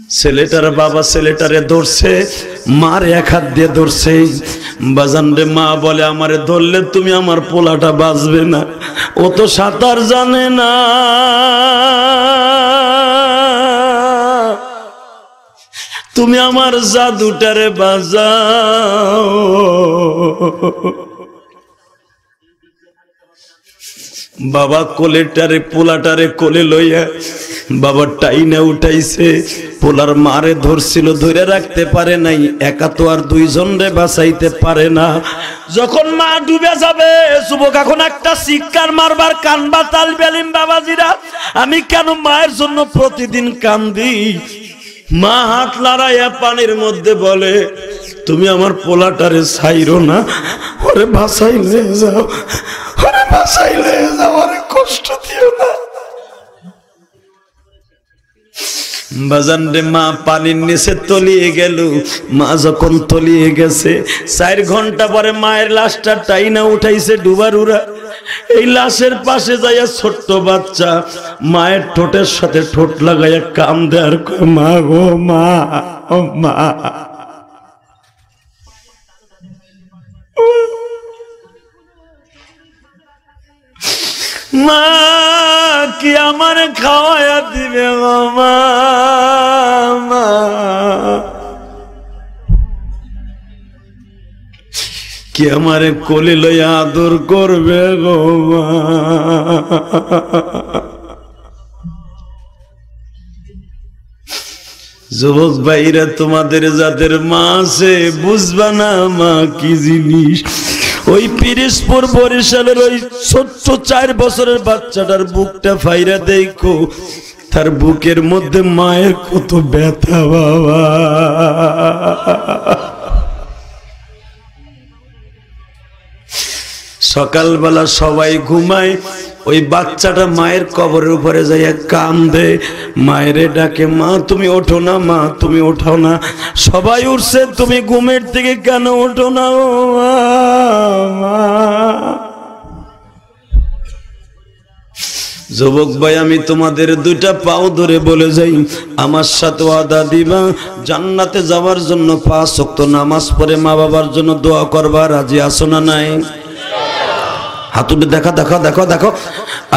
ছেলেটার বাবা ছেলেটারে ধরছে, মার এক হাত দিয়ে ধরছে। বাজান রে, মা বলে আমারে ধরলে তুমি আমার পোলাটা বাঁচবে না, ও তো সাঁতার জানে না। তুমি আমার জাদুটারে বাজাও। বাবা কোলেটারে পোলাটারে কোলে লইয়া বাবা টাইনা উঠাইছে। পোলার মারে ধরছিল, ধরে রাখতে পারে নাই, একা তো আর দুইজন রে বাঁচাইতে পারে না। যখন মা ডুবে যাবে, যুবক এখন একটা চিৎকার মারবার কানবা তাল বেলিম বাবাজিরা, আমি কেন মায়ের জন্য প্রতিদিন কান্দি। মা হাত লড়াইয়া পানির মধ্যে বলে, তুমি আমার পোলাটারে ছাইরো না, ওরে বাঁচাই লয়ে যাও, ওরে বাঁচাই লয়ে যাও, ওরে কষ্ট দিও না। বাজান রে, মা পানির নিচে তলিয়ে গেল। মা যখন তলিয়ে গেছে, 4 ঘন্টা পরে মায়ের লাশটা টাইনা উঠাইছে ডুবারুরা। এই লাশের পাশে যাইয়া ছোট্ট বাচ্চা মায়ের ঠোঁটের সাথে ঠোঁট লাগাইয়া কান্দে আর কয়, মা গো মা, ও মা। মা কি আমার খাওয়াইয়া দিবে গো মা, মা কি আমারে কোলে লইয়া আদর করবে গো মা। যুবক ভাইরা, তোমাদের যাদের মা আছে বুঝবা না মা কি জিনিস। ওই পিরিজপুর বরিশালের ওই ছোট্ট 4 বছরের বাচ্চাটার বুকটা ফাইরা দেখো, তার বুকের মধ্যে মায়ের কত ব্যথা বাবা। সকালবেলা সবাই ঘুমায়, ওই বাচ্চাটা মায়ের কবরের উপরে যাইয়া কান্দে, মায়েরে ডাকে, মা তুমি ওঠো না, মা তুমি ওঠাও না। সবাই উঠছে, তুমি ঘুমের থেকে কেন ওঠো না ও মা। যুবক ভাই, আমি তোমাদের 2টা পাও ধরে বলে যাই, আমার সাথে ওয়াদা দিবা, জান্নাতে যাওয়ার জন্য 5 ওয়াক্ত নামাজ পড়ে মা বাবার জন্য দোয়া করবা। রাজি আছো না নাই? হাতুড়ে দেখা, দেখো দেখো দেখো।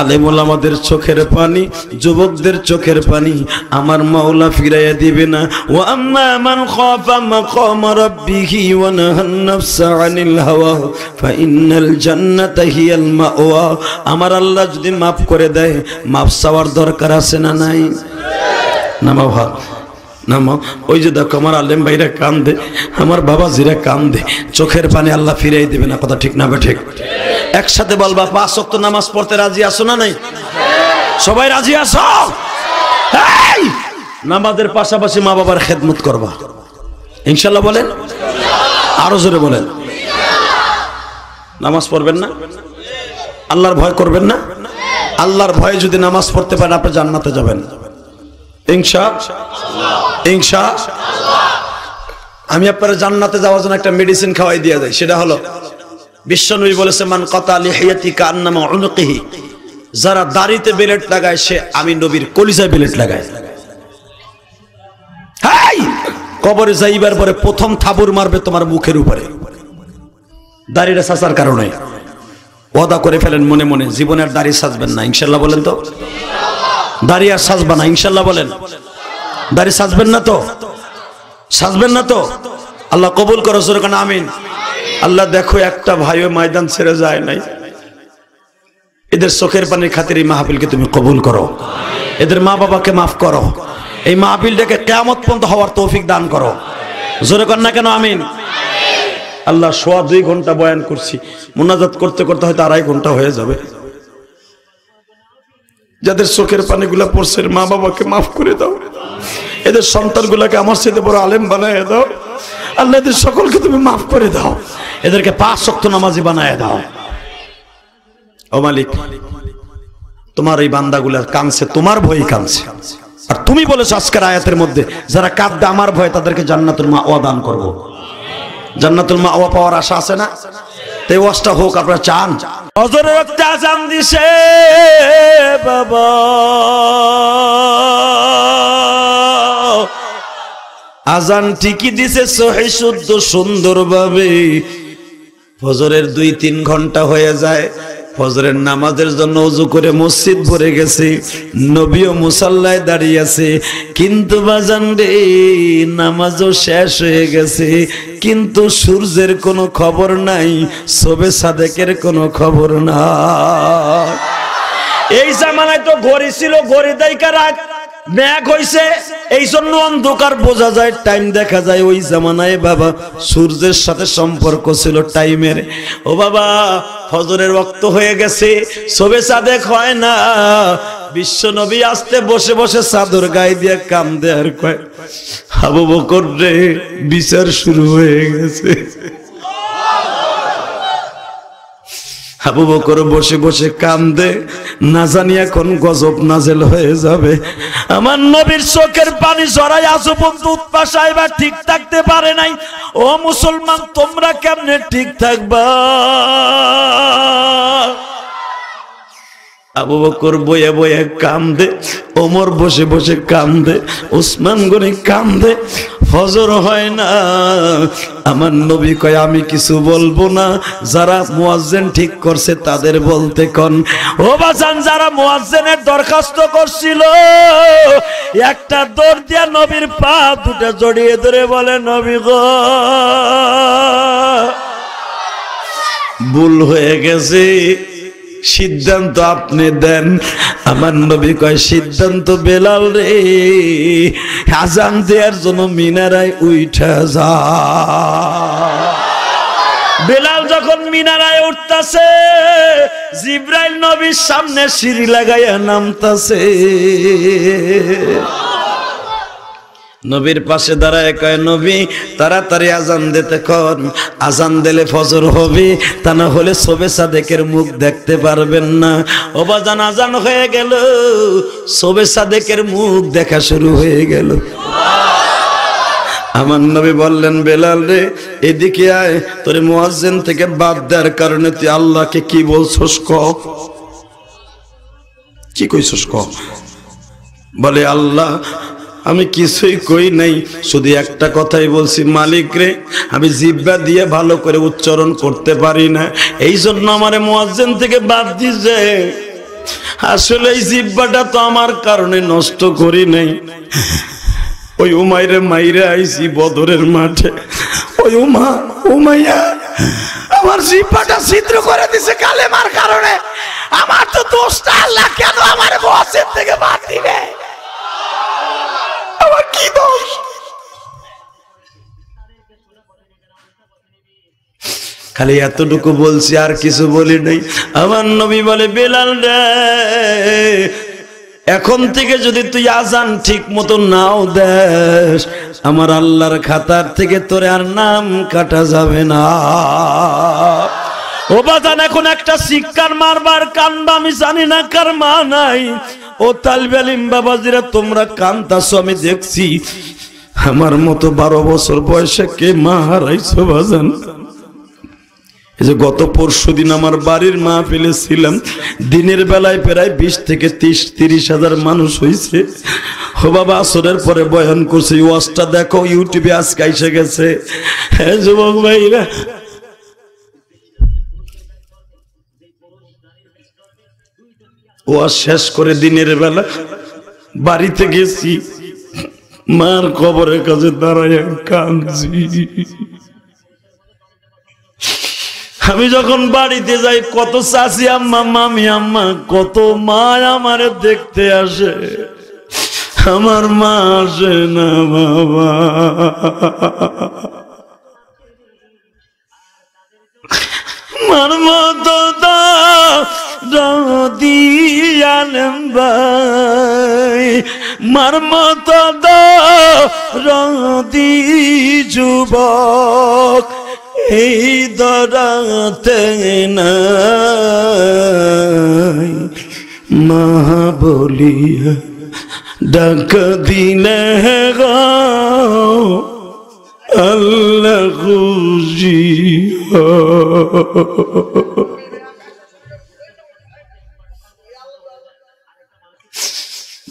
আলেম ওলামাদের চোখের পানি, যুবকদের চোখের পানি আমার মাওলা ফিরাইয়া দিবে না। ওয়া আম্মা মান খাফা মাকাম রাব্বিহি ওয়া নাহান নাফসা আনিল হাওয়া ফাইন্নাল জান্নাতা হিয়াল মাওয়া। আমার আল্লাহ যদি মাফ করে দেয়, মাফ চাওয়ার দরকার আছে না নাই? নামাও হাত, নামাও। ওই যে দেখো আমার আলেম ভাইরা কান্দে, আমার বাবাজিরা কান্দে, চোখের পানি আল্লাহ ফিরাই দেবে না। কথা ঠিক না বে ঠিক? একসাথে বলবা, 5 ওয়াক্ত নামাজ পড়তে রাজি আছো না নাই? সবাই রাজি আছো? নামাজের পাশাপাশি মা বাবার খেদমত করবা ইনশাআল্লাহ। বলেন, আরো জোরে বলেন। নামাজ পড়বেন না? আল্লাহর ভয় করবেন না? আল্লাহর ভয়ে যদি নামাজ পড়তে পারেন, আপনি জান্নাতে যাবেন ইনশাআল্লাহ, ইনশাআল্লাহ। আমি আপনারা জান্নাতে যাওয়ার জন্য একটা মেডিসিন খাওয়াই দিয়ে যাই, সেটা হলো বিশ্বনবী বলেছে, মান কাতা লিহিয়াতি কান্নামা উনকিহি, যারা দাড়িতে বেলেট লাগায় সে আমি নবীর কলিজায় বেলেট লাগায়। হাই, কবরে যাইবার পরে প্রথম থাবুর মারবে তোমার মুখের উপরে, দাড়িটা সাজার কারণে। ওয়াদা করে ফেলেন মনে মনে, জীবনের দাড়ি সাজবেন না ইনশাআল্লাহ। বলেন তো, দাড়ি আর সাজবা না ইনশাআল্লাহ। বলেন, দাড়ি সাজবেন না তো? সাজবেন না তো? আল্লাহ কবুল করো, জোরে কান আমিন। আল্লাহ দেখো, একটা ভাইও ময়দান ছেড়ে যায় নাই, এদের চোখের পানির খাতির এই মাহফিলকে তুমি কবুল করো, এদের মা বাবাকে মাফ করো, এই মাহফিলটাকে কিয়ামত পর্যন্ত হওয়ার তৌফিক দান করো। জোরে কর না কেন আমিন? আল্লাহ, 2.5 ঘন্টা বয়ান করছি, মুনাজাত করতে করতে হয়তো 2.5 ঘন্টা হয়ে যাবে। যাদের চোখের পানিগুলা পড়ছে, মা বাবাকে মাফ করে দাও, এদের সন্তানগুলাকে আমার সাথে বড় আলেম বানায় দাও। আল্লাহ, এদের সকলকে তুমি মাফ করে দাও, এদেরকে 5 ওয়াক্ত নামাজি বানায় দাও। ও মালিক, তোমার এই বান্দাগুলার কানছে, তোমার ভয় কানছে, আর তুমি বলেছো আজকের আয়াতের মধ্যে, যারা কাঁদবে আমার ভয়, তাদেরকে জান্নাতুল মাওয়া দান করব। জান্নাতুল মাওয়া পাওয়ার আশা আছে না? এই ওয়াজটা হোক, আপনারা চান? হযরত একটা আযান দিছে বাবা, আজান ঠিকই দিছে সহি শুদ্ধ সুন্দরভাবে। ফজরের 2-3 ঘন্টা হয়ে যায়, ফজরের নামাজের জন্য ওযু করে মসজিদ ভরে গেছে, নবীও মুসাল্লায় দাঁড়িয়ে আছে, কিন্তু বাজান রে নামাজও শেষ হয়ে গেছে, কিন্তু সূর্যের কোনো খবর নাই, শবে সাদেকের কোনো খবর নাই। এই জামানায় তো ঘড়ি ছিল, ঘড়ি দাইকা রাখ, মেঘ হইছে এই জন্য অন্ধকার বোঝা যায়, টাইম দেখা যায়। ওই জামানায় বাবা সূর্যের সাথে সম্পর্ক ছিল টাইমের। ও বাবা ফজরের ওয়াক্ত হয়ে গেছে, শবে সাদেক হয় না। বিশ্ব নবী আসতে বসে বসে চাদর গায়ে দিয়ে কান্দে আর কয়, আবু বকর রে বিচার শুরু হয়ে গেছে। আবু বকর বসে বসে কান্দে, না জানি এখন গজব নাজেল হয়ে যাবে। আমার নবীর চোখের পানি জড়াই আজও পর্যন্ত উৎপাস আইবা ঠিক থাকতে পারে নাই। ও মুসলমান তোমরা কেমনে ঠিক থাকবা? আবু বকর বয়ে বয়ে কান্দে, ওমর বসে বসে কান্দে, উসমান গনি কান্দে, ফজর হয় না। আমার নবী কয় আমি কিছু বলবো না, যারা মুয়াজ্জিন ঠিক করছে তাদের বলতে কোন। ও বাজান যারা মুয়াজ্জিনের দরখাস্ত করছিল, একটা দৌড় দিয়া নবীর পা দুটা জড়িয়ে ধরে বলে, নবী গো ভুল হয়ে গেছে, সিদ্ধান্ত আপনি দেন। আমার নবী কয় সিদ্ধান্ত বেলাল রে, আজান দেওয়ার জন্য মিনারায় উঠা যা। বেলাল যখন মিনারায় উঠতাছে, জিব্রাইল নবীর সামনে সিঁড়ি লাগাইয়া নামতাছে। নবীর পাশে দাঁড়ায় কয়, নবী তাড়াতাড়ি আজান দিতে কোন, আজান দিলে ফজর হবে, তা না হলে শবে সাদেকের মুখ দেখতে পারবেন না। ও বাজান আজান হয়ে গেল, শবে সাদেকের মুখ দেখা শুরু হয়ে গেল। আমার নবী বললেন, বেলাল রে এদিকে আয়, তোরে মুয়াজ্জিন থেকে বাদ দেওয়ার কারণে তুই আল্লাহকে কি বলছস ক, কি কইছস ক। বলে, আল্লাহ আমি কিছুই কই নাই, শুধু একটা কথাই বলছি, মালিক রে আমি জিহ্বা দিয়ে ভালো করে উচ্চারণ করতে পারি না, এই জন্য আমারে মুয়াজ্জিন থেকে বাদ দিছে। আসলে এই জিহ্বাটা তো আমার কারণে নষ্ট করি নাই। ওই উমাইরে মাইরে আইছি বদরের মাঠে, ওই উমাইয়া আমার জিহ্বাটা ছিদ্র করে দিছে কালেমার কারণে। আমার তো দোষটা, আল্লাহ কেন আমার মুয়াজ্জিন থেকে বাদ দিবে? আমার কি দোষ? খালি এতটুকু বলছি, আর কিছু বলি নাই। আমার নবী বলে, বেলাল রে এখন থেকে যদি তুই আজান ঠিক মতো নাও দেস, আমার আল্লাহর খাতার থেকে তোরে আর নাম কাটা যাবে না। ও বাজান এখন একটা শিক্ষার মারবার কান্দা, আমি জানি না কার মা নাই। ও তালিবে ইলম বাবাজিরা তোমরা কান্দাছো, আমি দেখছি। আমার মতো 12 বছর বয়সে কে মা হারাইছো বাজান? এই যে গত পরশুদিন আমার বাড়ির মাহফিলে ছিলাম, দিনের বেলায় প্রায় 20 থেকে 30 হাজার মানুষ হয়েছে। ও বাবা আসরের পরে বয়ান করছে, ওয়াজটা দেখো ইউটিউবে আজকে এসে গেছে। হ্যাঁ যুবক ভাইরা, ওয়াজ শেষ করে দিনের বেলা বাড়িতে গেছি, মার কবরের কাছে দাঁড়ায় কাঁদছি। আমি যখন বাড়িতে যাই, কত চাচি আম্মা, মামি আম্মা, কত মা আমারে দেখতে আসে, আমার মা আসে না বাবা। মার মতো দিয়ালেম ভাই, মার মতো রদি যুবক এই দরাতে নাই, মা বলিয়া ডাক দিলে গো আল্লাহ খুশি।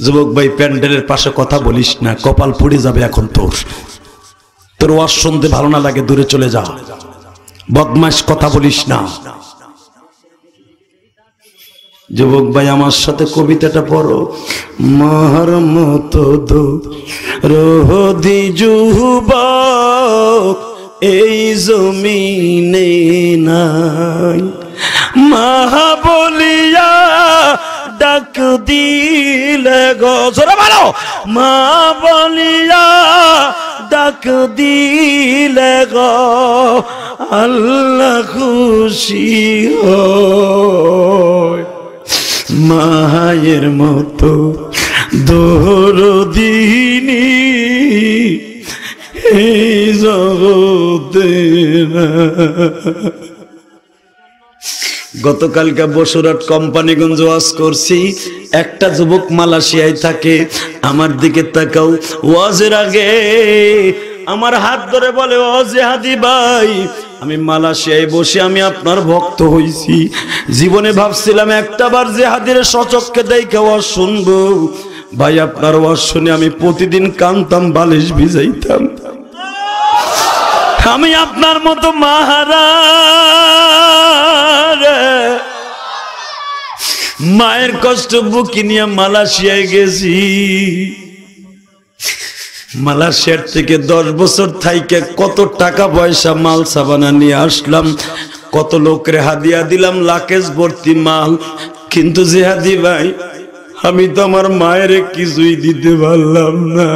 যুবক ভাই প্যান্ডেলের পাশে কথা বলিস না, কপাল পুড়ে যাবে এখন তোর। তোর ওয়াজ শুনতে ভালো না লাগে দূরে চলে যা, বদমাশ কথা বলিস না। যুবক ভাই আমার সাথে কবিতাটা পড়ো। মার মতো রোদি যুবক এই জমিনে নাই, মা বলিয়া ডাক দিলে গো, জোরে বলো, মা বলিয়া ডাক দিলে গো আল্লাহ খুশি হয়। মায়ের মতো দরদিনী এই জগতে। গতকালকে বসুরহাট কোম্পানিগঞ্জ ওয়াজ করছি, একটা যুবক মালয়েশিয়ায় থাকে, আমার দিকে তাকাও। ওয়াজের আগে আমার হাত ধরে বলে, ও জেহাদি ভাই, আমি মালয়েশিয়ায় বসে আমি আপনার ভক্ত হইছি। জীবনে ভাবছিলাম একটাবার জেহাদির সচক্ষে দেখে ওয়াজ শুনবো। ভাই আপনার ওয়াজ শুনে আমি প্রতিদিন কানতাম, বালিশ ভিজাইতাম। আমি আপনার মতো মাহারা মায়ের কষ্ট বুকি নিয়ে মালয়েশিয়ায় গেছি। মালয়েশিয়ার থেকে 10 বছর থাইকে কত টাকা পয়সা মাল সাবানা নিয়ে আসলাম, কত লোকের হাদিয়া দিলাম, লাকেজ ভর্তি মাল। কিন্তু জেহাদি ভাই, আমি তো আমার মায়ের কিছুই দিতে পারলাম না।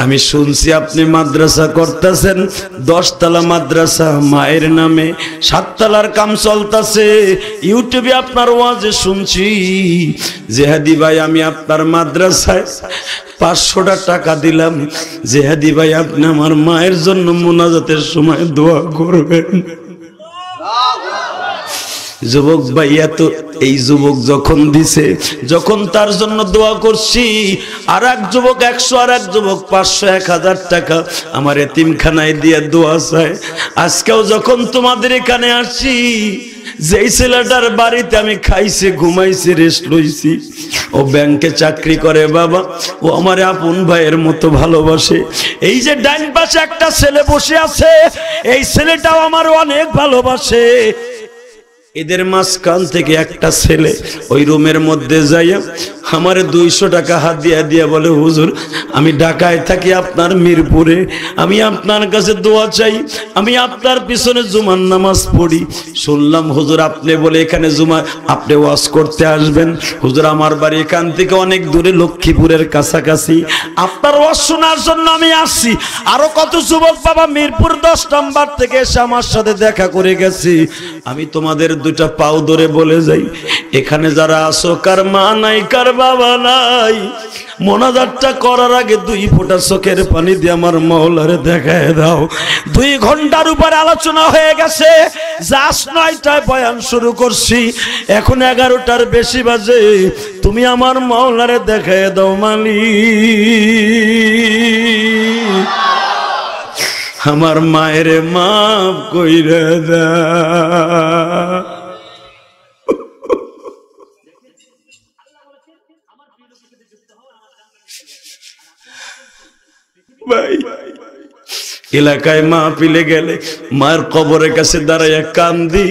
আমি শুনছি আপনি মাদ্রাসা করতেছেন, 10 তলা মাদ্রাসা মায়ের নামে, 7 তলার কাম চলতেছে। ইউটিউবে আপনার ওয়াজে শুনছি। জেহাদি ভাই, আমি আপনার মাদ্রাসায় 500 টাকা দিলাম। জেহাদি ভাই, আপনি আমার মায়ের জন্য মুনাজাতের সময় দোয়া করবেন। যুবক ভাই, এত এই যুবক যখন দিছে, যখন তার জন্য দোয়া করছি, আর এক যুবক 100, আর এক যুবক 500, 1000 টাকা আমার এতিমখানায় দিয়ে দোয়া চায়। আজকেও যখন তোমাদের এখানে আসছি, যেই ছেলেটার বাড়িতে আমি খাইছি, ঘুমাইছি, রেস্ট লইছি, ও ব্যাংকে চাকরি করে বাবা, ও আমার আপন ভাইয়ের মতো ভালোবাসে। এই যে ডাইন পাশে একটা ছেলে বসে আছে, এই ছেলেটাও আমার অনেক ভালোবাসে। এদের মাঝখান থেকে একটা ছেলে ওই রুমের মধ্যে যাইয়া আমার 200 টাকা হাদিয়া দিয়া বলে, হুজুর আমি ঢাকায় থাকি, আপনার মিরপুরে, আমি আপনার কাছে দোয়া চাই, আমি আপনার পিছনে জুমার নামাজ পড়ি। শুনলাম হুজুর আপনি বলে এখানে জুমা আপনি ওয়াজ করতে আসবেন। হুজুর আমার বাড়ি এখান থেকে অনেক দূরে, লক্ষ্মীপুরের কাছাকাছি, আপনার ওয়াজ শোনার জন্য আমি আসছি। আরো কত যুবক বাবা মিরপুর 10 নম্বর থেকে এসে আমার সাথে দেখা করে গেছি। আমি তোমাদের 2টা পাও ধরে বলে যাই, এখানে যারা আসো, কার মা নাই, কার বাবা নাই, মোনাজাতটা করার আগে 2 ফোঁটা চোখের পানি দিয়ে আমার মাওলারে দেখায় দাও। 2 ঘন্টার উপরে আলোচনা হয়ে গেছে। জাস্ট 9টায় বয়ান শুরু করছি, এখন 11টার বেশি বাজে। তুমি আমার মাওলারে দেখায় দাও মালিক, আমার মায়ের মাফ কইরা দাও। ভাই, এলাকায় মা পিলে গেলে মার কবরের কাছে দাঁড়াইয়া কান্দি,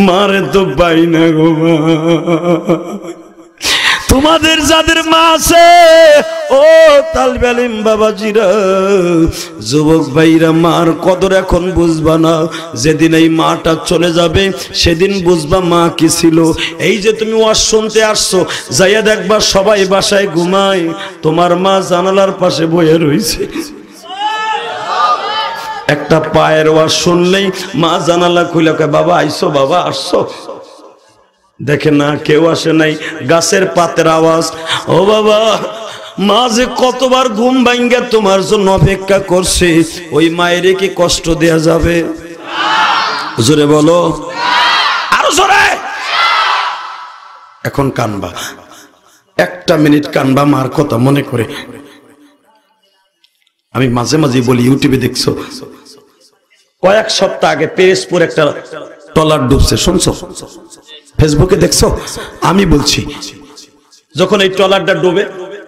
মারে তো পাই না গো মা। তোমাদের যাদের মা আছে, ও তালবে আলিম বাবাজিরা, যুবক ভাইরা, মার কদর এখন বুঝবা না। যেদিন এই মাটা চলে যাবে সেদিন বুঝবা মা কি ছিল। এই যে তুমি ওয়াজ শুনতে আসছো, যাইয়া দেখবা সবাই বাসায় ঘুমায়, তোমার মা জানালার পাশে বসে রইছে। একটা পায়ের ওয়াজ শুনলেই মা জানালা খুলে কয়, বাবা আইসো, বাবা আসছো। দেখে না কেউ আসে নাই, গাছের পাতের আওয়াজ। ও বাবা, মা যে কতবার ঘুম ভাঙ্গা তোমার জন্য অপেক্ষা করছে, ওই মায়ের কি কষ্ট দেয়া যাবে? জোরে বলো, আরো জোরে। এখন কানবা, 1টা মিনিট কানবা মার কথা মনে করে। আমি মাঝে মাঝে বলি, ইউটিউবে দেখছো, কয়েক সপ্তাহ আগে পেরেসপুর একটা ট্রলার ডুবছে, শুনছো? ফেসবুকে দেখছো? আমি বলছি, যখন এই ট্রলারটা ডুবে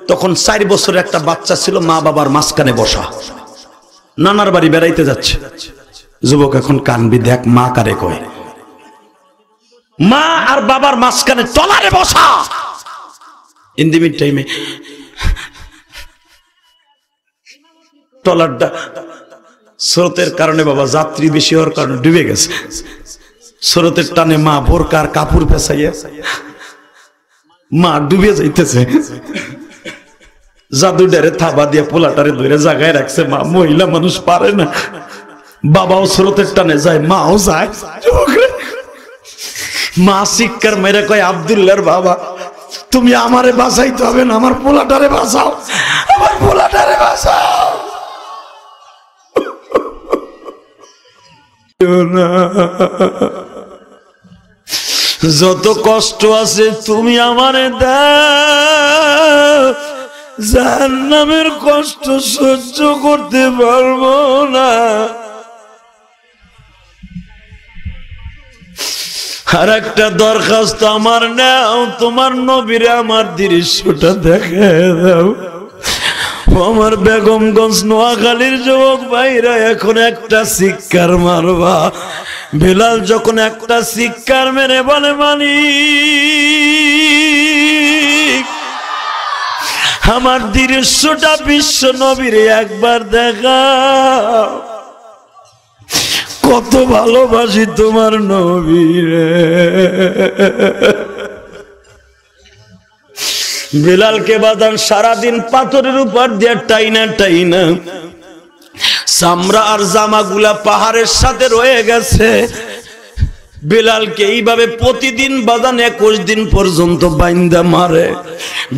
তখন 4 বছরের একটা বাচ্চা ছিল, মা বাবার মাঝখানে বসা, নানার বাড়ি বেড়াইতে যাচ্ছে। যুবক এখন কানবি, দেখ মা কারে কয়, মা আর বাবার মাঝখানে তলারে বসা। ইন দি মিড টাইমে ট্রলারটা স্রোতের কারণে বাবা যাত্রী বেশি হওয়ার কারণে ডুবে গেছে। স্রোতের টানে মা বোরকার কাপড় পেঁচাইয়া মা ডুবে যাইতেছে। জাদুডারে থাবা দিয়ে পোলাটারে ধরে জায়গায় রাখছে। মা মহিলা মানুষ পারে না, বাবাও স্রোতের টানে যায়, মাও যায়। মা চিৎকার মেরে কয়, আব্দুল্লাহর বাবা তুমি আমারে বাঁচাইতে হবে না, আমার পোলাটারে বাঁচাও, আমার পোলাটারে বাঁচাও। যত কষ্ট আছে তুমি আমারে দাও, জাহান্নামের কষ্ট সহ্য করতে পারবো না। আর একটা দরখাস্ত আমার নাও, তোমার নবীরে আমার দৃশ্যটা দেখায় দাও। আমার বেগমগঞ্জ নোয়াখালীর যুবক ভাইরা এখন একটা চিৎকার মারবা। বেলাল যখন একটা চিৎকার মেরে বলে, মালিক আমার দৃশ্যটা বিশ্ব নবীরে একবার দেখাও, কত ভালোবাসি তোমার নবীরে। বেলালকে বাদান সারাদিন পাথরের উপর দিয়ে টাইনা টাইনা চামড়া আর জামাগুলা পাহাড়ের সাথে রয়ে গেছে। বেলালকে এইভাবে প্রতিদিন বাদান 21 দিন পর্যন্ত বাইন্দা মারে।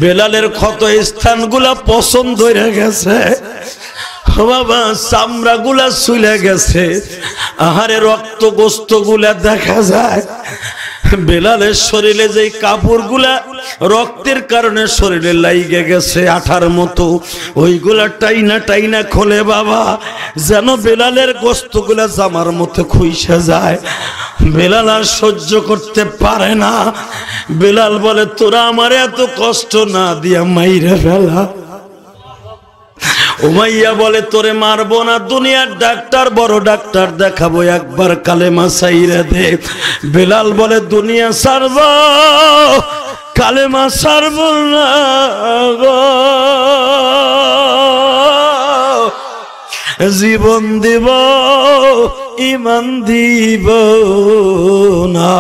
বেলালের ক্ষত স্থানগুলা পছন্দ হয়ে গেছে বাবা, চামড়া গুলা চুলে গেছে, আহারে রক্ত গোস্ত গুলা দেখা যায়। বেলালের শরীরে যে কাপড় গুলা রক্তের কারণে শরীরে লাইগে গেছে আঠার মতো, ওইগুলা টাইনা টাইনা খোলে বাবা, যেন বেলালের গোস্ত গুলা জামার মতো খুইসা যায়। বেলাল আর সহ্য করতে পারে না। বেলাল বলে, তোরা আমার এত কষ্ট না দিয়া মাইরা ফেলা। উমাইয়া বলে, তোরে মারবো না, দুনিয়ার ডাক্তার বড় ডাক্তার দেখাবো, একবার কালেমা ছাইরা দে। বেলাল বলে, দুনিয়া ছাড়ব, কালেমা ছাড়ব না গো, জীবন দিব ইমান দিব না।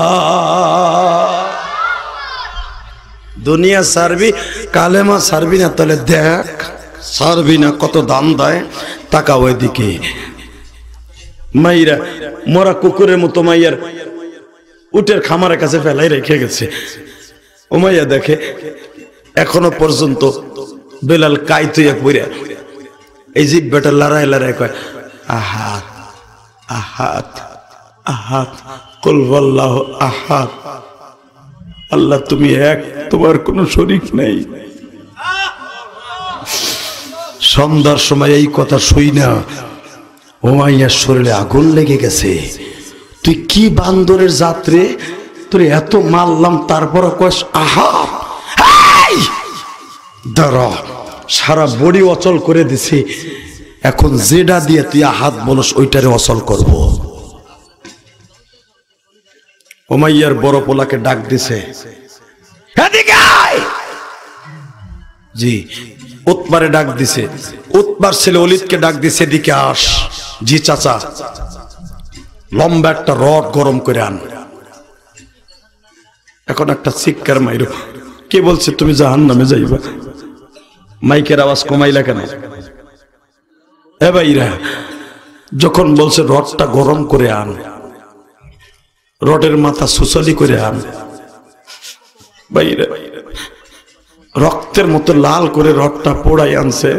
দুনিয়া ছাড়বি, কালেমা ছাড়বি না, তাহলে দেখ ছাড়বি না কত দাম দেয়। টাকা ওইদিকে মাইরা মরা কুকুরের মতো মাইয়ার উটের খামারের কাছে ফেলাই রেখে গেছে। ও মাইয়া দেখে এখনো পর্যন্ত বেলাল কাইতুইয়া পড়ে, এই জিহ্বাটা লড়াই লড়াই কয়, আহাত আহাত আহাত, কুল আল্লাহু আহাদ, আল্লাহ তুমি এক, তোমার কোনো শরীক নেই। সন্ধ্যার সময় এই কথা শুই না উমাইয়ার শরীরে আগুন লেগে গেছে। তুই কি বান্দরের যাত্রে, তোর এত মারলাম তারপর কস আহা, দাঁড়া, সারা বডি অচল করে দিছি, এখন যেটা দিয়ে তুই হাত বলস ওইটারে অচল করব। উমাইয়ার বড় পোলাকে ডাক দিছে, জি উতবারে ডাক দিছে, উতবার ছেলে অলিদকে ডাক দিছে, এদিকে আস। জি চাচা, লম্বা একটা রড গরম করে আন। এখন একটা চিৎকার মাইরো, কে বলছে তুমি জাহান্নামে যাইবা? মাইকের আওয়াজ কমাইলা কেন? এ ভাইরা, যখন বলছে রডটা গরম করে আন, রডের মাথা সুসলি করে আন, ভাইরা রক্তের মতো লাল করে রডটা পোড়াই আনছে।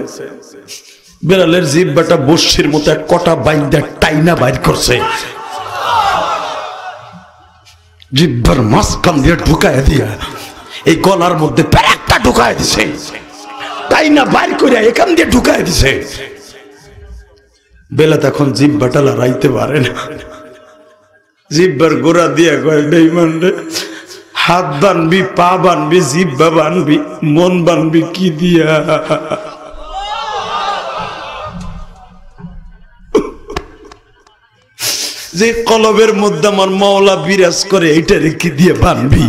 বেলালের জিহ্বাটা বর্ষির মতো এক কটা বাইন্দা টাইনা বাইর করছে, জিহ্বার মাঝখান দিয়ে ঢুকায় দিয়া এই গলার মধ্যে প্যারাকটা ঢুকায় দিছে, টাইনা বাইর করে এখান দিয়ে ঢুকায় দিছে। বেলাল এখন জিহ্বাটা লড়াইতে পারে না, জিহ্বার গোড়া দিয়া কয়, বেঈমান রে, হাত বানবি, পা বানবি, জিহ্বা বানবি, মন বানবি কি দিয়া? যে কলবের মধ্যে আমার মাওলা বিরাজ করে, এইটারে কি দিয়ে বানবি?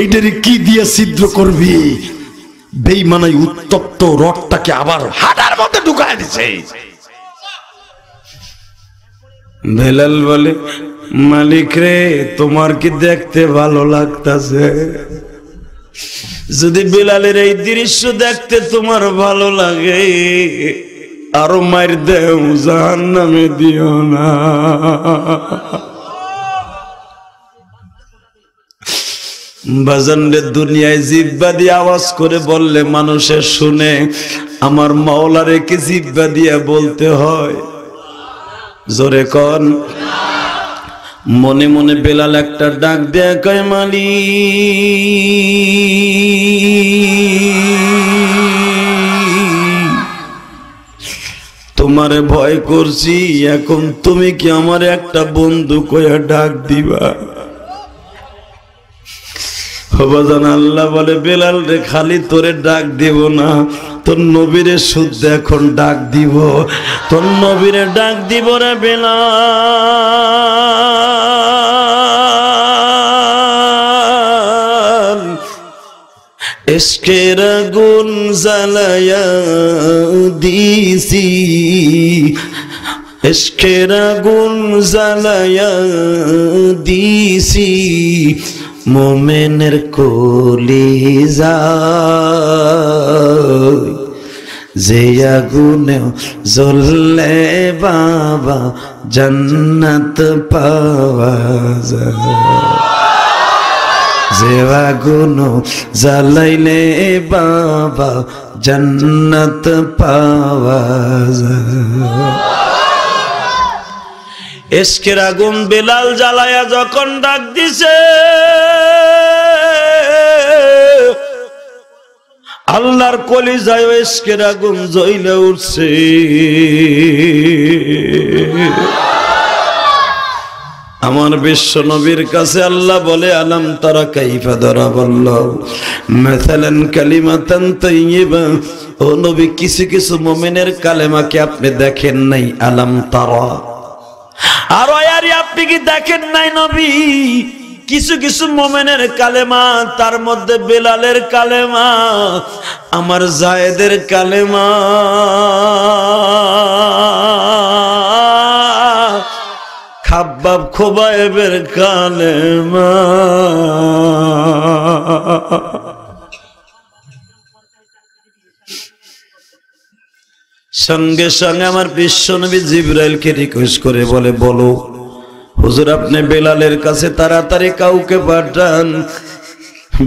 এইটারে কি দিয়ে ছিদ্র করবি? বেঈমানাই উত্তপ্ত রডটাকে আবার হাড়ের মধ্যে ঢুকায় দিছে। বেলাল বলে, মালিক রে, তোমার কি দেখতে ভালো লাগতাছে? যদি বেলালের এই দৃশ্য দেখতে তোমার ভালো লাগে, আরো মার দেও, জাহান্নামে দিও না। বাজানরে, দুনিয়ায় জিহ্বা দিয়ে আওয়াজ করে বললে মানুষে শুনে, আমার মাওলারে কি জিহ্বা দিয়ে বলতে হয়? জোরে কন। মনে মনে বেলাল একটা ডাক দেয়া কয়, মালিক, তোমারে ভয় করছি, এখন তুমি কি আমার একটা বন্ধু কইয়া ডাক দিবা? বাজান, আল্লাহ বলে, বেলাল রে, খালি তোরে ডাক দিব না, তোর নবীরে শুদ্ধ এখন ডাক দিব, তোর নবীরে ডাক দিব রে বেলাল। ইশকের আগুন জ্বালায়া দিছি, ইশকের আগুন জ্বালায়া দিছি, মোমেনের কলিজায়, যে আগুনে জ্বললে বাবা জান্নাত পাওয়া যায়, যে আগুন জ্বালাইলে বাবা জান্নাত পাওয়া যায়। ইশকের আগুন বেলাল জ্বালায়া যখন ডাক দিছে, আল্লাহর কলিজায় ইশকের আগুন জ্বলে উঠছে। আমার বিশ্ব নবীর কাছে আল্লাহ বলে, আলাম তারা কাইফা দারাবাল্লাহু মাসালান কালিমাতান তাইয়্যিবা, ও নবী, কিছু কিছু মুমিনের কালেমাকে আপনি দেখেন নাই? আলাম তারা, আর আয়ারি আপনি কি দেখেন নাই নবী? কিছু কিছু মুমিনের কালেমা, তার মধ্যে বেলালের কালেমা, আমার জায়েদের কালেমা, খাব্বাব খোবায়েবের কালেমা। সঙ্গে সঙ্গে আমার বিশ্বনবী জিবরাইলকে রিকোয়েস্ট করে বলে, বলো হুজুর, আপনি বেলালের কাছে তাড়াতাড়ি কাউকে পাঠান,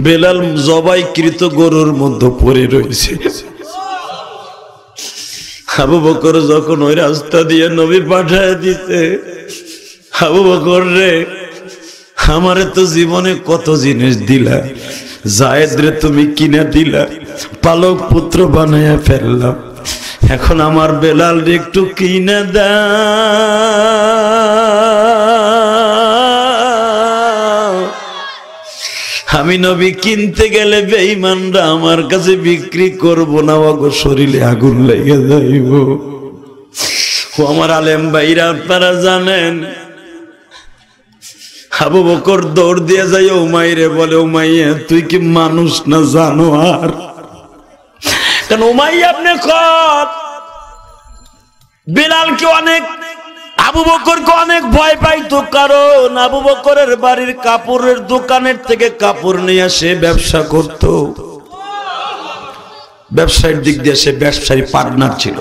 বেলাল জবাইকৃত গরুর মধ্যে পড়ে রয়েছে। আবু বকর যখন ওই রাস্তা দিয়ে নবী পাঠায় দিতে, আবু বকর রে, আমারে তো জীবনে কত জিনিস দিলা, জায়েদ রে তুমি কিনা দিলা, পালক পুত্র বানায়া ফেললাম, এখন আমার বেলাল রে একটু কিনা দাও। আমি নবী কিনতে গেলে বেঈমানরা আমার কাছে বিক্রি করব না, ওগো শরীরে আগুন লেগে যাইব। ও আমার আলেম ভাইরা, আপনারা জানেন, আবু বকর দৌড় দিয়ে যায় উমাইরে বলে, উমাইয়া, তুই কি মানুষ না জানোয়ার? কারণ উমাইয়া আপনি কত বেলালকে অনেক, আবু বকরকে অনেক ভয় পাইতো, কারণ আবু বকরের বাড়ির কাপড়ের দোকানের থেকে কাপড় নিয়ে সে ব্যবসা করত, ব্যবসায়ের দিক দিয়ে সে ব্যবসায়ী পার্টনার ছিল।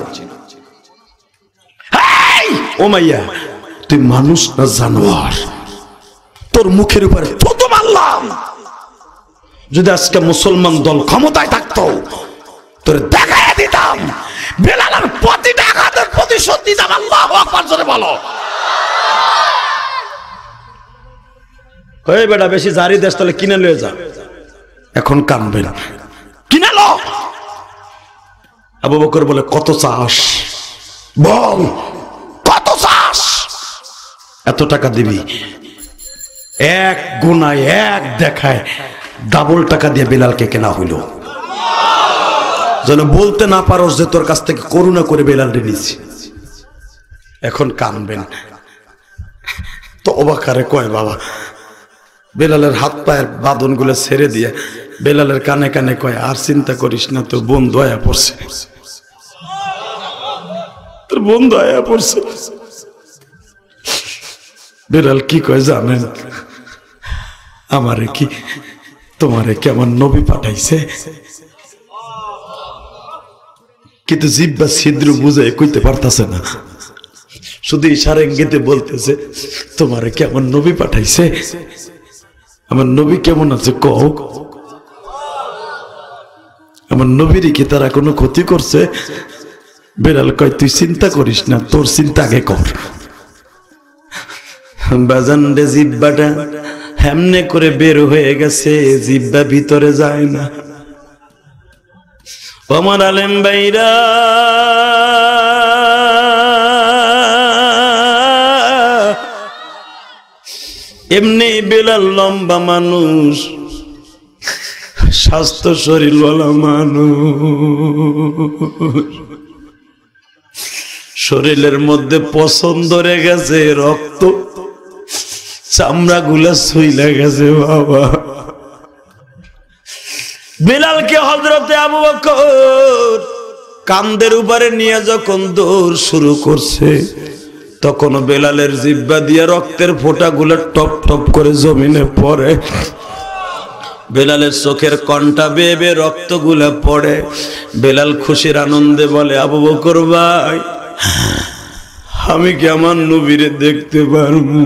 উমাইয়া, তুই মানুষ না জানোয়ার? তোর মুখের উপরে থুতু মারলাম। যদি আজকে মুসলমান দল ক্ষমতায় থাকতো, তোর দেখায় দিতাম, বেলালের প্রতিটা আঘাতের প্রতিশোধ দিতাম। আল্লাহু আকবার, জোরে বলো। ওই বেটা, বেশি জারি দেশ, তাহলে কিনে লয়ে যা, এখন কানবে না, কিনে লো। আবু বকর বলে, কত চাস বল, কত চাস? এত টাকা দিবি। এক গুনায় এক দেখায় ডাবল টাকা দিয়ে বেলালকে কেনা হইল, যেন বলতে না পারো যে তোর কাছ থেকে করুণা করে বেলালকে নিছি। এখন কানবেন তো অবাকারে কয় বাবা, বেলালের হাত পায়ের বাঁধন গুলো ছেড়ে দিয়ে বেলালের কানে কানে কয়, আর চিন্তা করিস না, তোর বন্ধু আয়া পড়ছে, তোর বন্ধু আয়া পড়ছে। বেলাল কি কয় জানেন? আমারে কি তোমারে কি আমার নবী পাঠাইছে? কিন্তু জিব্বা ছিদ্র বুঝে কইতে পারতাছে না, শুধু ইশারা ইঙ্গিতে বলতেছে, তোমারে কি আমার নবী পাঠাইছে? আমার নবী কেমন আছে কও? আমার নবীর কি তারা কোনো ক্ষতি করছে? বেলাল কয়, তুই চিন্তা করিস না, তোর চিন্তা আগে কর। বাজান রে, জিব্বাটা হেমনে করে বের হয়ে গেছে, জিব্বা ভিতরে যায় না। আমার আলেম ভাইরা, এমনি বেলাল লম্বা মানুষ, স্বাস্থ্য শরীরওয়ালা মানুষ, শরীরের মধ্যে পছন্দ ধরে গেছে, রক্ত চামড়া গুলা ছুইলা গেছে বাবা। বেলালকে হযরতে আবু বকর কাঁধের উপরে নিয়ে যখন দৌড় শুরু করছে, তখন বেলালের জিহ্বা দিয়ে রক্তের ফোঁটাগুলো টপ টপ করে জমিনে পড়ে। বেলালের চোখের কণ্ঠা বেয়ে বেয়ে রক্তগুলা পড়ে। বেলাল খুশির আনন্দে বলে, আবু বকর ভাই, আমি কি আমার নবীরে দেখতে পারবো?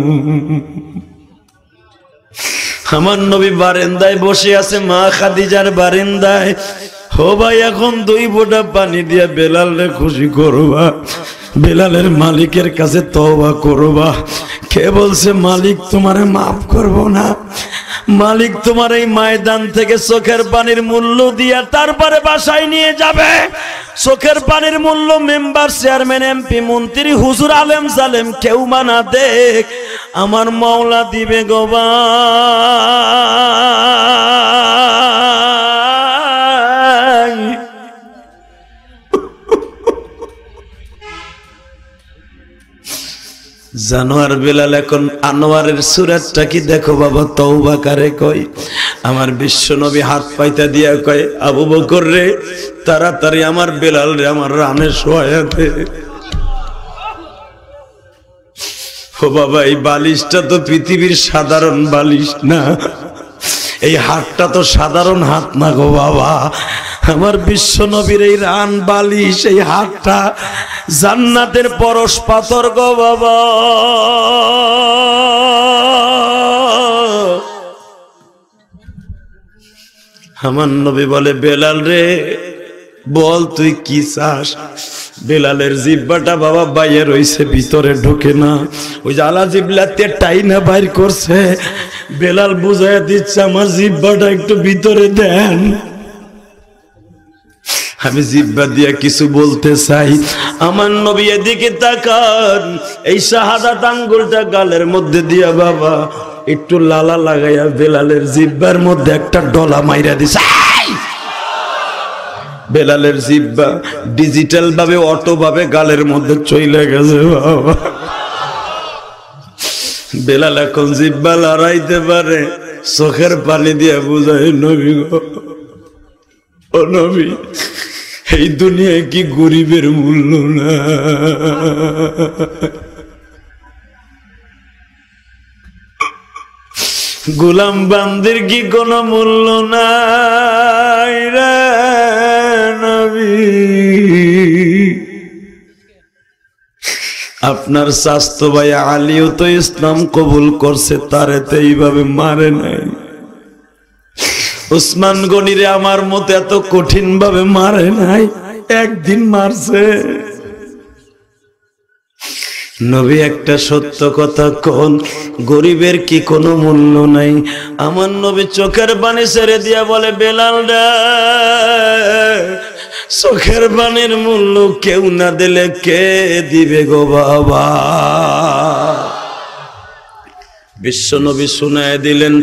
আমার নবী বারান্দায় বসে আছে, মা খাদিজার বারান্দায়। ও ভাই, এখন 2 ফোঁটা পানি দিয়ে বেলালরে খুশি করবা, বেলালের মালিকের কাছে তওবা করবা। কে বলছে মালিক তোমারে মাফ করব না? মালিক তোমার এই ময়দান থেকে চোখের পানির মূল্য দিয়া তারপরে বাসায় নিয়ে যাবে। চোখের পানির মূল্য মেম্বার, চেয়ারম্যান, এমপি, মন্ত্রী, হুজুর, আলেম জালেম কেউ মানা দেখ, আমার মাওলা দিবে গো ভাই। জানোয়ার বেলাল এখন আনোয়ারের সুরাতটা কি দেখো বাবা, তওবা কারে কয়। আমার বিশ্ব নবী হাত পাইতা দিয়া কয়, আবু বকর রে, তাড়াতাড়ি আমার বেলাল রে আমার রানে শোয়ায়া দে। ও বাবা, এই বালিশটা তো পৃথিবীর সাধারণ বালিশ না, এই হাতটা তো সাধারণ হাত না গো বাবা। আমার বিশ্ব নবীর এই রান বালিশ, এই হাতটা জান্নাতের পরশ পাথর গো বাবা। আমার নবী বলে, বেলাল রে বল তুই কি চাস? বেলালের জিহ্বাটা বাবা বাইরে রইছে, ভিতরে ঢোকে না। ওই যে আলা জিবলাতে টাইনা বাইর করছে। বেলাল বুঝাইয়া দিচ্ছে, আমার জিহ্বাটা একটু ভিতরে দেন, আমি জিহ্বা দিয়া কিছু বলতে চাই। আমার নবী এদিকে তাকান, এই শাহাদাত আঙ্গুলটা গালের মধ্যে দিয়া বাবা একটু লালা লাগাইয়া বেলালের জিহ্বার মধ্যে একটা ডলা মাইরা দিছে। বেলালের জিহ্বা ডিজিটাল ভাবে, অটো ভাবে গালের মধ্যে চলে গেছে বাবা। বেলাল এখন জিহ্বা লড়াইতে পারে, চোখের পানি দিয়ে বুঝায়, নবী গো, ও নবী, এই দুনিয়ায় কি গরিবের মূল্য না? গোলাম বান্দির কি কোনো মূল্য নাই রে নবী? আপনার স্বাস্থ্য ভাই আলীও তো ইসলাম কবুল করছে, তারে তো এইভাবে মারে নাই। উসমান গনিরে আমার মতো এত কঠিন ভাবে মারে নাই, একদিন মারছে। নবী একটা সত্য কথা কোন, গরিবের কি কোনো মূল্য নাই? আমার নবী চোখের পানি ছেড়ে দিয়া বলে, বেলাল রে, চোখের পানির মূল্য কেউ না দিলে কে দিবে গো বাবা? বিশ্বনবী শুনায় দিলেন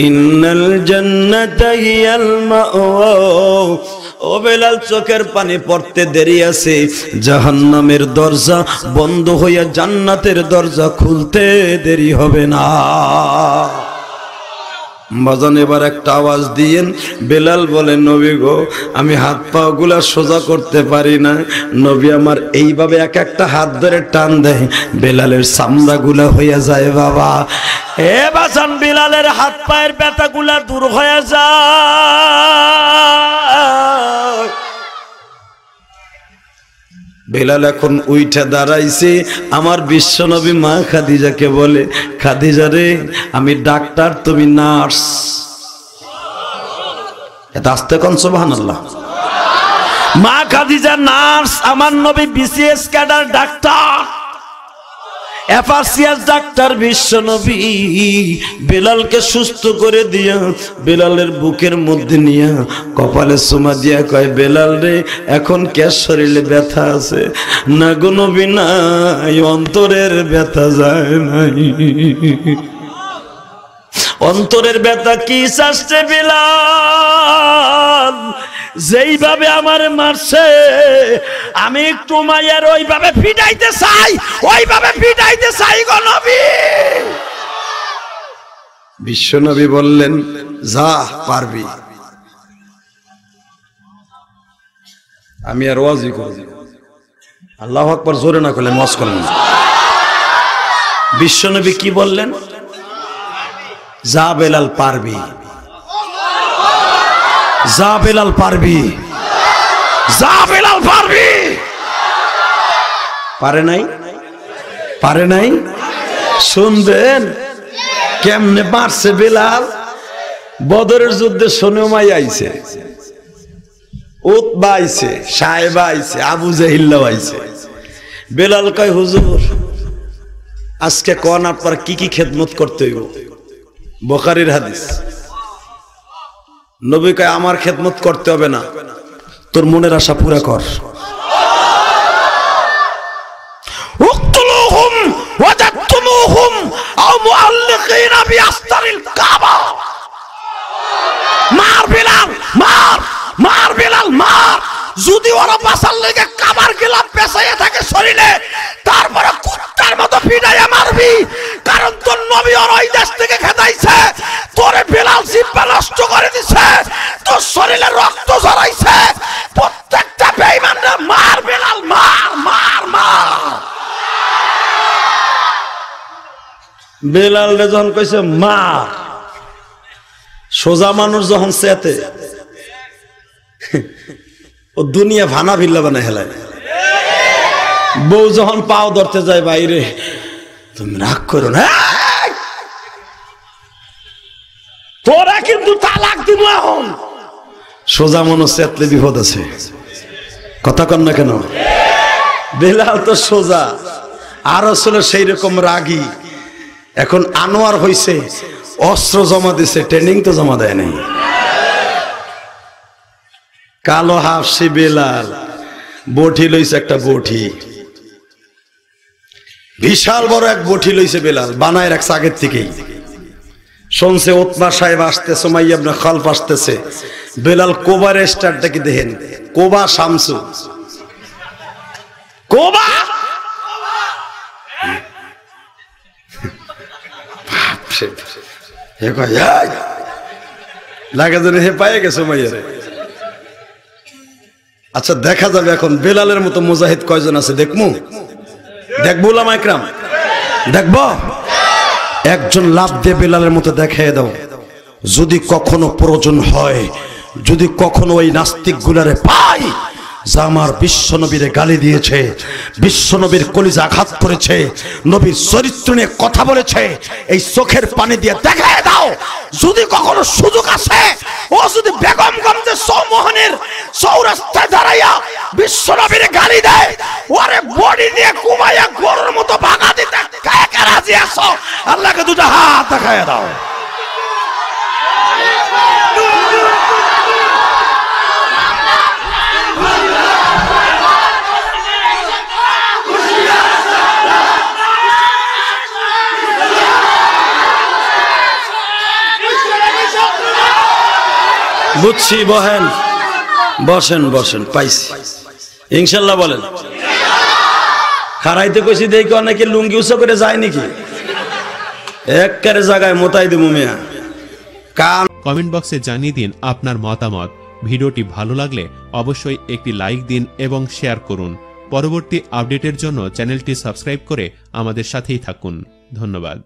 ইন্নাল জান্নাতা হিয়াল মাওয়া। ও বেলাল, চোখের পানি পড়তে দেরি আছে, জাহান্নামের দরজা বন্ধ হইয়া জান্নাতের দরজা খুলতে দেরি হবে না। বাজান এবার একটা আওয়াজ দিয়েন। বেলাল বলে নবী গো, আমি হাত পা গুলা সোজা করতে পারি না। নবী আমার এইভাবে এক একটা হাত ধরে টান দেয়, বেলালের চামড়া গুলা হইয়া যায়। বাবা এ বাজান, বেলালের হাত পায়ের ব্যথা গুলা দূর হয়ে যায়। বেলাল এখন উইঠা দাঁড়াইছে। আমার বিশ্বনবী মা খাদিজাকে বলে, খাদিজা রে, আমি ডাক্তার, তুমি নার্স। এটা আস্তে কোন সুবহানাল্লাহ। মা খাদিজা নার্স, আমার নবী BCS cadre doctor, FRCS doctor. বিশ্বনবী বেলালকে সুস্থ করে দিয়া বেলালের বুকের মধ্যে নিয়া কপালে চুমা দিয়া কয়, বেলাল রে, এখন কে শরীরে ব্যথা আছে? না গো নবী, নাই, অন্তরের ব্যথা যায় নাই। অন্তরের ব্যথা কি আসছে বেলাল? যেইভাবে আমার মারছে, আমি একটু মায়ের ওইভাবে ফিটাইতে চাই, ওইভাবে ফিটাইতে চাই গো নবী। বিশ্বনবী বললেন, যা পারবি। আমি আর ওয়াজি করব, আল্লাহু আকবার জোরে না করলে মজ করলেন। বিশ্বনবী কি বললেন? যা বেলাল পারবি, যা বেলাল পারবি, যা বেলাল পারবি। পারে নাই, পারে নাই। শুনবেন কেমনে মারছে বেলাল। বদরের যুদ্ধে সোনেমাই আইছে, উতবা আইছে, সাহেবা আইছে, আবু জাহিল্লা আইছে। বেলাল কয়, হুজুর আজকে কোন আপনার কি কি খেদমত করতে হইব? বুখারীর হাদিস। নবী কয়, আমার খেদমত করতে হবে না, তোর মনের আশা পুরা কর। উকতুলুহুম ওয়াজাদতুমুহুম আও মুআল্লিকিনা বিআস্তারিল কাবা। মার বেলাল, মার, মার বেলাল, মার। যদি ওরা বাঁচার লেগে কাবার গিলাফ পেছাইয়া থাকে শরীরে, তারপরে কুত্তার মতো পিটাইয়া মারবি। কারণ তোর নবী ওর ওই দেশ থেকে খেদাইছে, তোরে বেলাল জিব্বা নষ্ট করে দিছে, তোর শরীরে রক্ত ঝরাইছে। প্রত্যেকটা বেঈমানরা মার বেলাল, মার, মার, মার। বেলাল রে যখন কইছে মার, সোজা মানুষ যখন চেতে, ও দুনিয়া ভানা ভিল্লা বানায় হেলায়। বউ যখন পাও ধরতে যায়, বাইরে তুমি রাগ করো না, তোরা কিন্তু তালাক দিব এখন। সোজা মানুষ চেতলে বিপদ আছে, কথা কন না কেন? বেলাল তো সোজা, আর আসলে সেই রকম রাগী। এখন আনোয়ার হইছে, অস্ত্র জমা দিছে, ট্রেনিং তো জমা দেয় নাই। কালো হাফসি বেলাল বঠি লইছে, একটা বঠি, বিশাল বড় এক বঠি লইছে বেলাল, বানায় রাখছে আগের থেকেই। শুনছে উতবা সাহেব আসতেছে, সুমাইয়া ইবনে খালফ আসতেছে। বেলাল কোবার স্টারটা কি দেখেন, কোবা শামসু, কোবা। লাগে যেন হে পায়ে গেছে সুমাইয়ারে। আচ্ছা দেখা যাবে এখন বেলালের মতো মুজাহিদ কয়জন আছে, দেখমু, দেখবো উলামা ইকরাম, দেখবো। একজন লাভ দিয়ে বেলালের মতো দেখায় দাও। যদি কখনো প্রয়োজন হয়, যদি কখনো ওই নাস্তিক গুলারে পাই যা আমার বিশ্বনবীরে গালি দিয়েছে, বিশ্বনবীর কলিজা আঘাত করেছে, নবীর চরিত্র নিয়ে কথা বলেছে, এই চোখের পানি দিয়ে দেখায় দাও। যদি কখনো সুযোগ আসে, ও যদি বেগমগঞ্জে চৌমোহনের চৌরাস্তায় দাঁড়াইয়া বিশ্বনবীরে গালি দেয়, ওরে বডি নিয়ে কুমাইয়া গরুর মতো ভাগা দিতে কে কে রাজি আছো? আল্লাহকে দুটো হাত দেখায় দাও। বুঝছি, বহেন, বসেন বসেন, পাইছি ইনশাল্লাহ। বলেন। খারাইতে কইছি দেখি অনেকে লুঙ্গি উঁচু করে যায় নাকি, একবারে জায়গায় মোতাই দেবো মিয়া। কমেন্ট বক্সে জানিয়ে দিন আপনার মতামত। ভিডিওটি ভালো লাগলে অবশ্যই একটি লাইক দিন এবং শেয়ার করুন। পরবর্তী আপডেটের জন্য চ্যানেলটি সাবস্ক্রাইব করে আমাদের সাথেই থাকুন। ধন্যবাদ।